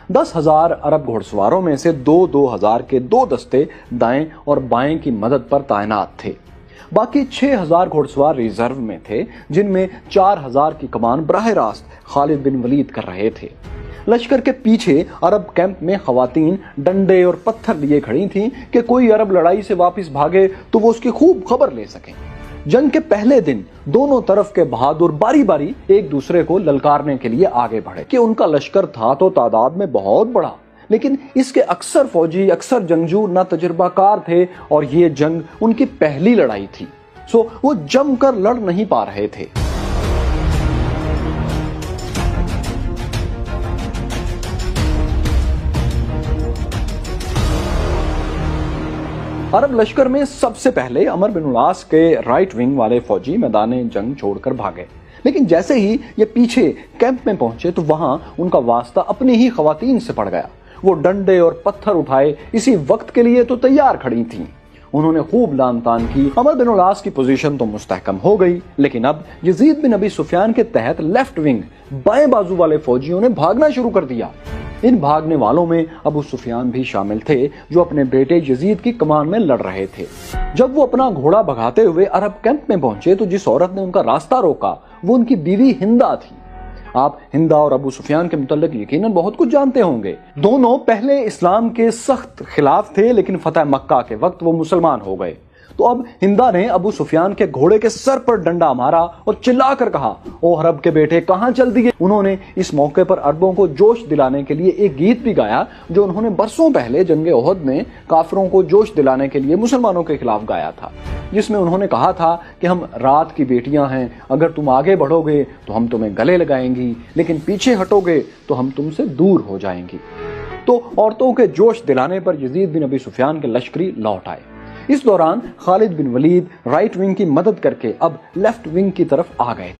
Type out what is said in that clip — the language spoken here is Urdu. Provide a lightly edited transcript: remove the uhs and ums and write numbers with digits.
10,000 عرب گھڑسواروں میں سے 2,000 کے 2 دستے دائیں اور بائیں کی مدد پر تعینات تھے۔ باقی 6,000 گھڑسوار ریزرو میں تھے، جن میں 4,000 کی کمان براہ راست خالد بن ولید کر رہے تھے۔ لشکر کے پیچھے عرب کیمپ میں خواتین ڈنڈے اور پتھر لیے کھڑی تھیں کہ کوئی عرب لڑائی سے واپس بھاگے تو وہ اس کی خوب خبر لے سکیں۔ جنگ کے پہلے دن دونوں طرف کے بہادر باری باری ایک دوسرے کو للکارنے کے لیے آگے بڑھے کہ ان کا لشکر تھا تو تعداد میں بہت بڑا، لیکن اس کے اکثر فوجی، اکثر جنگجو نہ تجربہ کار تھے اور یہ جنگ ان کی پہلی لڑائی تھی، سو وہ جم کر لڑ نہیں پا رہے تھے۔ عرب لشکر میں سب سے پہلے عمر بن العاص کے رائٹ ونگ والے فوجی میدان جنگ چھوڑ کر بھاگے، لیکن جیسے ہی یہ پیچھے کیمپ میں پہنچے تو وہاں ان کا واسطہ اپنی ہی خواتین سے پڑ گیا۔ وہ ڈنڈے اور پتھر اٹھائے اسی وقت کے لیے تو تیار کھڑی تھیں۔ انہوں نے خوب لان تان کی۔ عمر بن العاص کی پوزیشن تو مستحکم ہو گئی، لیکن اب یزید بن ابی سفیان کے تحت لیفٹ ونگ بائیں بازو والے فوجیوں نے بھاگنا شروع کر دیا۔ ان بھاگنے والوں میں ابو سفیان بھی شامل تھے، جو اپنے بیٹے یزید کی کمان میں لڑ رہے تھے۔ جب وہ اپنا گھوڑا بھگاتے ہوئے عرب کیمپ میں پہنچے تو جس عورت نے ان کا راستہ روکا وہ ان کی بیوی ہندا تھی۔ آپ ہندا اور ابو سفیان کے متعلق یقیناً بہت کچھ جانتے ہوں گے۔ دونوں پہلے اسلام کے سخت خلاف تھے، لیکن فتح مکہ کے وقت وہ مسلمان ہو گئے۔ تو اب ہندا نے ابو سفیان کے گھوڑے کے سر پر ڈنڈا مارا اور چلا کر کہا، او عرب کے بیٹے کہاں چل دیے؟ انہوں نے اس موقع پر عربوں کو جوش دلانے کے لیے ایک گیت بھی گایا جو انہوں نے برسوں پہلے جنگ احد میں کافروں کو جوش دلانے کے لیے مسلمانوں کے خلاف گایا تھا، جس میں انہوں نے کہا تھا کہ ہم رات کی بیٹیاں ہیں، اگر تم آگے بڑھو گے تو ہم تمہیں گلے لگائیں گی، لیکن پیچھے ہٹو گے تو ہم تم سے دور ہو جائیں گی۔ تو عورتوں کے جوش دلانے پر یزید بن ابی سفیان کے لشکری لوٹ آئے۔ اس دوران خالد بن ولید رائٹ ونگ کی مدد کر کے اب لیفٹ ونگ کی طرف آ گئے۔